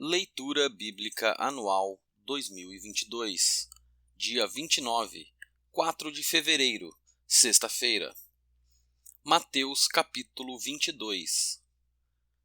Leitura Bíblica Anual 2022, dia 29, 4 de fevereiro, sexta-feira. Mateus capítulo 22.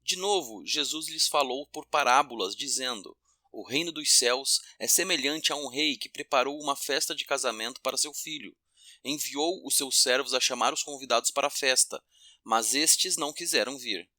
De novo, Jesus lhes falou por parábolas, dizendo: O reino dos céus é semelhante a um rei que preparou uma festa de casamento para seu filho. Enviou os seus servos a chamar os convidados para a festa, mas estes não quiseram vir.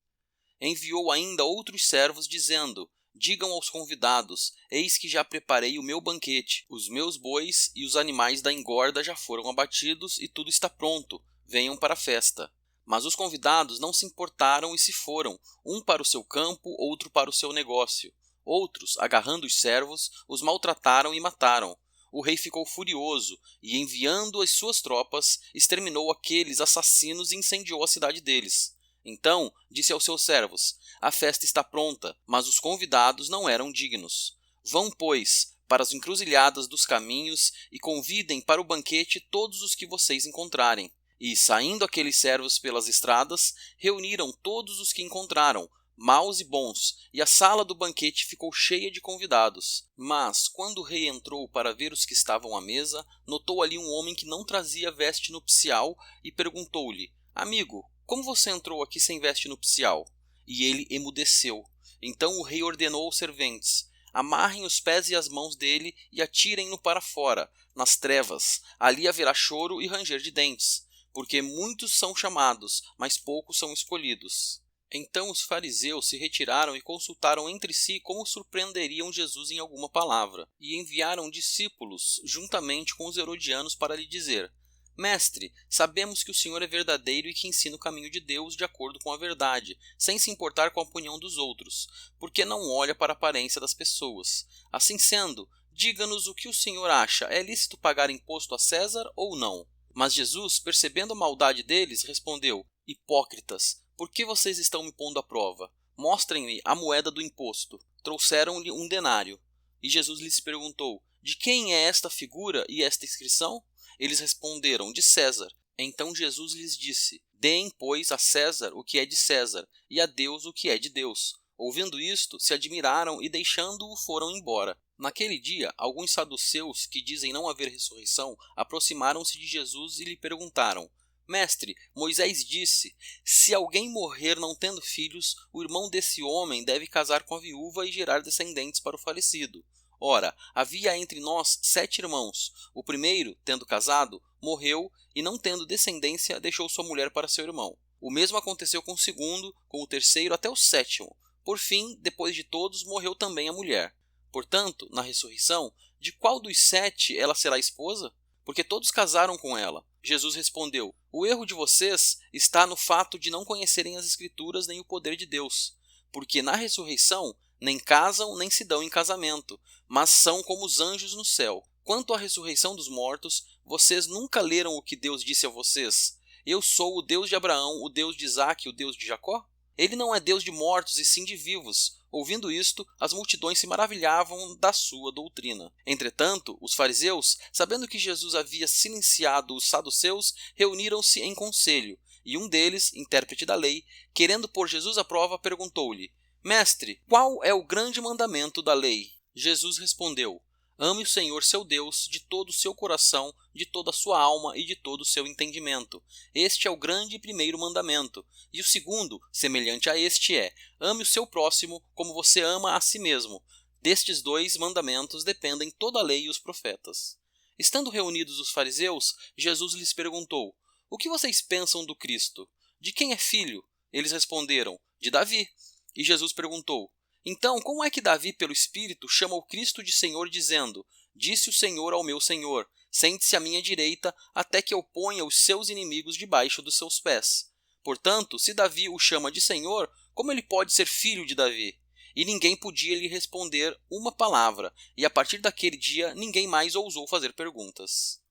Enviou ainda outros servos, dizendo: Digam aos convidados: Eis que já preparei o meu banquete. Os meus bois e os animais da engorda já foram abatidos e tudo está pronto. Venham para a festa. Mas os convidados não se importaram e se foram, um para o seu campo, outro para o seu negócio. Outros, agarrando os servos, os maltrataram e mataram. O rei ficou furioso e, enviando as suas tropas, exterminou aqueles assassinos e incendiou a cidade deles. Então disse aos seus servos: A festa está pronta, mas os convidados não eram dignos. Vão, pois, para as encruzilhadas dos caminhos e convidem para o banquete todos os que vocês encontrarem. E, saindo aqueles servos pelas estradas, reuniram todos os que encontraram, maus e bons, e a sala do banquete ficou cheia de convidados. Mas, quando o rei entrou para ver os que estavam à mesa, notou ali um homem que não trazia veste nupcial e perguntou-lhe: Amigo, como você entrou aqui sem veste nupcial? E ele emudeceu. Então o rei ordenou aos serventes: Amarrem os pés e as mãos dele e atirem-no para fora, nas trevas. Ali haverá choro e ranger de dentes, porque muitos são chamados, mas poucos são escolhidos. Então os fariseus se retiraram e consultaram entre si como surpreenderiam Jesus em alguma palavra, e enviaram discípulos juntamente com os herodianos para lhe dizer: Mestre, sabemos que o Senhor é verdadeiro e que ensina o caminho de Deus de acordo com a verdade, sem se importar com a opinião dos outros, porque não olha para a aparência das pessoas. Assim sendo, diga-nos o que o Senhor acha: é lícito pagar imposto a César ou não? Mas Jesus, percebendo a maldade deles, respondeu: Hipócritas, por que vocês estão me pondo à prova? Mostrem-me a moeda do imposto. Trouxeram-lhe um denário. E Jesus lhes perguntou: De quem é esta figura e esta inscrição? Eles responderam: De César. Então Jesus lhes disse: Deem, pois, a César o que é de César, e a Deus o que é de Deus. Ouvindo isto, se admiraram e, deixando-o, foram embora. Naquele dia, alguns saduceus, que dizem não haver ressurreição, aproximaram-se de Jesus e lhe perguntaram: Mestre, Moisés disse: Se alguém morrer não tendo filhos, o irmão desse homem deve casar com a viúva e gerar descendentes para o falecido. Ora, havia entre nós 7 irmãos. O primeiro, tendo casado, morreu e, não tendo descendência, deixou sua mulher para seu irmão. O mesmo aconteceu com o segundo, com o terceiro até o 7º. Por fim, depois de todos, morreu também a mulher. Portanto, na ressurreição, de qual dos 7 ela será esposa? Porque todos casaram com ela. Jesus respondeu: O erro de vocês está no fato de não conhecerem as Escrituras nem o poder de Deus. Porque na ressurreição nem casam nem se dão em casamento, mas são como os anjos no céu. Quanto à ressurreição dos mortos, vocês nunca leram o que Deus disse a vocês: Eu sou o Deus de Abraão, o Deus de Isaque e o Deus de Jacó? Ele não é Deus de mortos e sim de vivos. Ouvindo isto, as multidões se maravilhavam da sua doutrina. Entretanto, os fariseus, sabendo que Jesus havia silenciado os saduceus, reuniram-se em conselho, e um deles, intérprete da lei, querendo pôr Jesus à prova, perguntou-lhe: Mestre, qual é o grande mandamento da lei? Jesus respondeu: Ame o Senhor seu Deus de todo o seu coração, de toda a sua alma e de todo o seu entendimento. Este é o grande e primeiro mandamento. E o segundo, semelhante a este, é: ame o seu próximo como você ama a si mesmo. Destes 2 mandamentos dependem toda a lei e os profetas. Estando reunidos os fariseus, Jesus lhes perguntou: O que vocês pensam do Cristo? De quem é filho? Eles responderam: De Davi. E Jesus perguntou: Então, como é que Davi, pelo Espírito, chama o Cristo de Senhor, dizendo: Disse o Senhor ao meu Senhor: Sente-se à minha direita, até que eu ponha os seus inimigos debaixo dos seus pés. Portanto, se Davi o chama de Senhor, como ele pode ser filho de Davi? E ninguém podia lhe responder uma palavra, e a partir daquele dia ninguém mais ousou fazer perguntas.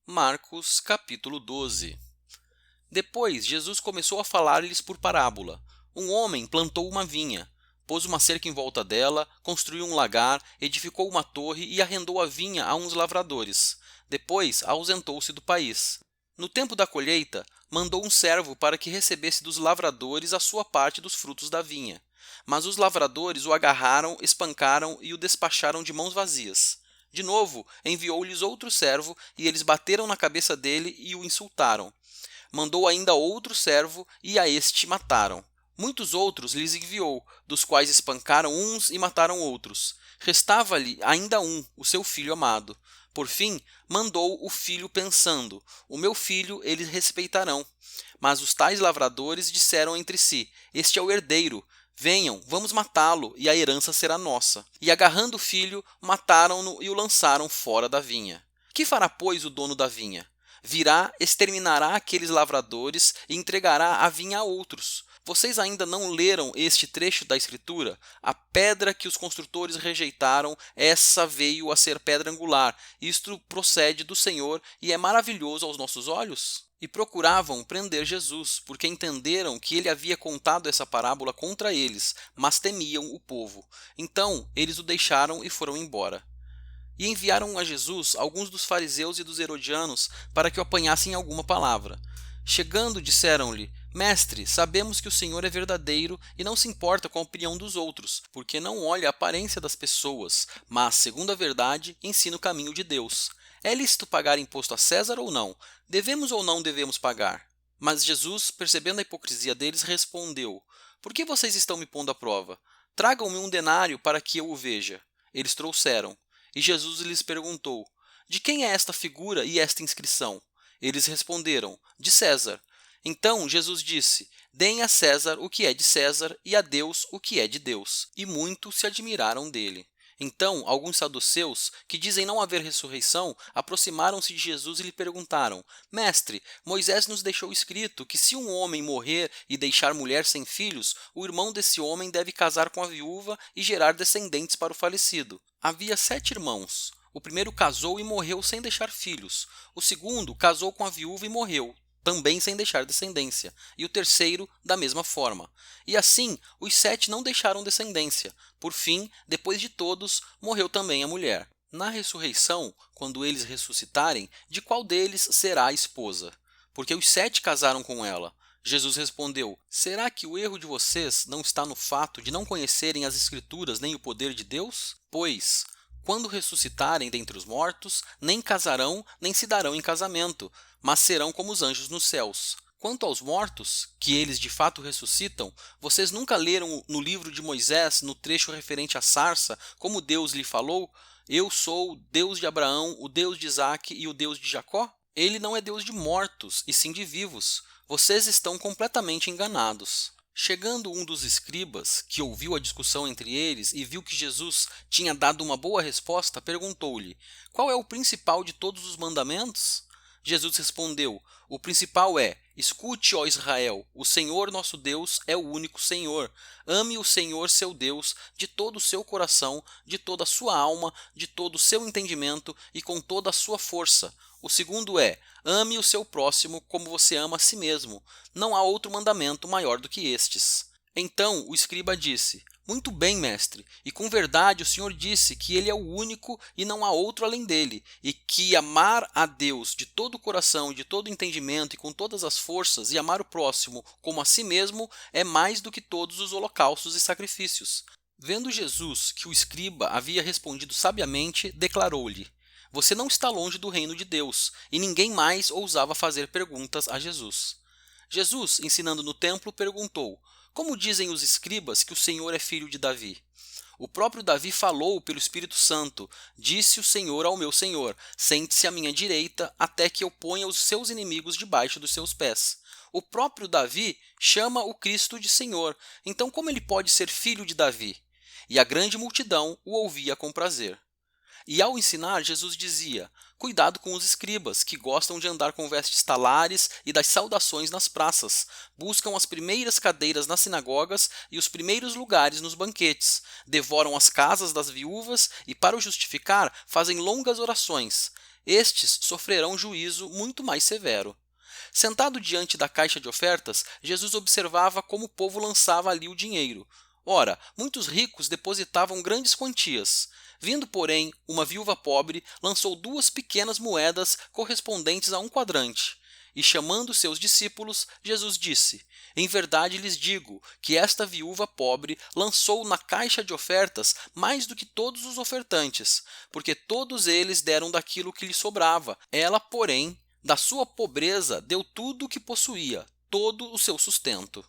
Marcos capítulo 12. Depois, Jesus começou a falar-lhes por parábola. Um homem plantou uma vinha, pôs uma cerca em volta dela, construiu um lagar, edificou uma torre e arrendou a vinha a uns lavradores. Depois, ausentou-se do país. No tempo da colheita, mandou um servo para que recebesse dos lavradores a sua parte dos frutos da vinha. Mas os lavradores o agarraram, espancaram e o despacharam de mãos vazias. De novo, enviou-lhes outro servo, e eles bateram na cabeça dele e o insultaram. Mandou ainda outro servo, e a este mataram. Muitos outros lhes enviou, dos quais espancaram uns e mataram outros. Restava-lhe ainda um, o seu filho amado. Por fim, mandou o filho pensando: o meu filho eles respeitarão. Mas os tais lavradores disseram entre si: este é o herdeiro. Venham, vamos matá-lo, e a herança será nossa. E agarrando o filho, mataram-no e o lançaram fora da vinha. Que fará, pois, o dono da vinha? Virá, exterminará aqueles lavradores e entregará a vinha a outros. Vocês ainda não leram este trecho da Escritura? A pedra que os construtores rejeitaram, essa veio a ser pedra angular. Isto procede do Senhor e é maravilhoso aos nossos olhos? E procuravam prender Jesus, porque entenderam que ele havia contado essa parábola contra eles, mas temiam o povo. Então eles o deixaram e foram embora. E enviaram a Jesus alguns dos fariseus e dos herodianos para que o apanhassem em alguma palavra. Chegando, disseram-lhe: Mestre, sabemos que o Senhor é verdadeiro e não se importa com a opinião dos outros, porque não olha a aparência das pessoas, mas, segundo a verdade, ensina o caminho de Deus. É lícito pagar imposto a César ou não? Devemos ou não devemos pagar? Mas Jesus, percebendo a hipocrisia deles, respondeu: Por que vocês estão me pondo à prova? Tragam-me um denário para que eu o veja. Eles trouxeram. E Jesus lhes perguntou: De quem é esta figura e esta inscrição? Eles responderam: De César. Então Jesus disse: Deem a César o que é de César e a Deus o que é de Deus. E muitos se admiraram dele. Então alguns saduceus, que dizem não haver ressurreição, aproximaram-se de Jesus e lhe perguntaram: Mestre, Moisés nos deixou escrito que se um homem morrer e deixar mulher sem filhos, o irmão desse homem deve casar com a viúva e gerar descendentes para o falecido. Havia 7 irmãos. O primeiro casou e morreu sem deixar filhos. O segundo casou com a viúva e morreu, também sem deixar descendência. E o terceiro, da mesma forma. E assim, os 7 não deixaram descendência. Por fim, depois de todos, morreu também a mulher. Na ressurreição, quando eles ressuscitarem, de qual deles será a esposa? Porque os 7 casaram com ela. Jesus respondeu: Será que o erro de vocês não está no fato de não conhecerem as Escrituras nem o poder de Deus? Pois, quando ressuscitarem dentre os mortos, nem casarão, nem se darão em casamento, mas serão como os anjos nos céus. Quanto aos mortos, que eles de fato ressuscitam, vocês nunca leram no livro de Moisés, no trecho referente à sarça, como Deus lhe falou: Eu sou o Deus de Abraão, o Deus de Isaque e o Deus de Jacó? Ele não é Deus de mortos, e sim de vivos. Vocês estão completamente enganados. Chegando um dos escribas, que ouviu a discussão entre eles e viu que Jesus tinha dado uma boa resposta, perguntou-lhe: Qual é o principal de todos os mandamentos? Jesus respondeu: O principal é: Escute, ó Israel, o Senhor nosso Deus é o único Senhor. Ame o Senhor seu Deus de todo o seu coração, de toda a sua alma, de todo o seu entendimento e com toda a sua força. O segundo é: ame o seu próximo como você ama a si mesmo. Não há outro mandamento maior do que estes. Então o escriba disse: Muito bem, mestre, e com verdade o Senhor disse que ele é o único e não há outro além dele, e que amar a Deus de todo o coração, de todo o entendimento e com todas as forças, e amar o próximo como a si mesmo, é mais do que todos os holocaustos e sacrifícios. Vendo Jesus que o escriba havia respondido sabiamente, declarou-lhe: Você não está longe do reino de Deus. E ninguém mais ousava fazer perguntas a Jesus. Jesus, ensinando no templo, perguntou: Como dizem os escribas que o Senhor é filho de Davi? O próprio Davi falou pelo Espírito Santo: Disse o Senhor ao meu Senhor: Sente-se à minha direita, até que eu ponha os seus inimigos debaixo dos seus pés. O próprio Davi chama o Cristo de Senhor. Então como ele pode ser filho de Davi? E a grande multidão o ouvia com prazer. E ao ensinar, Jesus dizia: Cuidado com os escribas, que gostam de andar com vestes talares e das saudações nas praças. Buscam as primeiras cadeiras nas sinagogas e os primeiros lugares nos banquetes. Devoram as casas das viúvas e, para o justificar, fazem longas orações. Estes sofrerão juízo muito mais severo. Sentado diante da caixa de ofertas, Jesus observava como o povo lançava ali o dinheiro. Ora, muitos ricos depositavam grandes quantias. Vindo, porém, uma viúva pobre, lançou 2 pequenas moedas correspondentes a 1 quadrante. E chamando seus discípulos, Jesus disse: Em verdade lhes digo que esta viúva pobre lançou na caixa de ofertas mais do que todos os ofertantes, porque todos eles deram daquilo que lhe sobrava. Ela, porém, da sua pobreza deu tudo o que possuía, todo o seu sustento.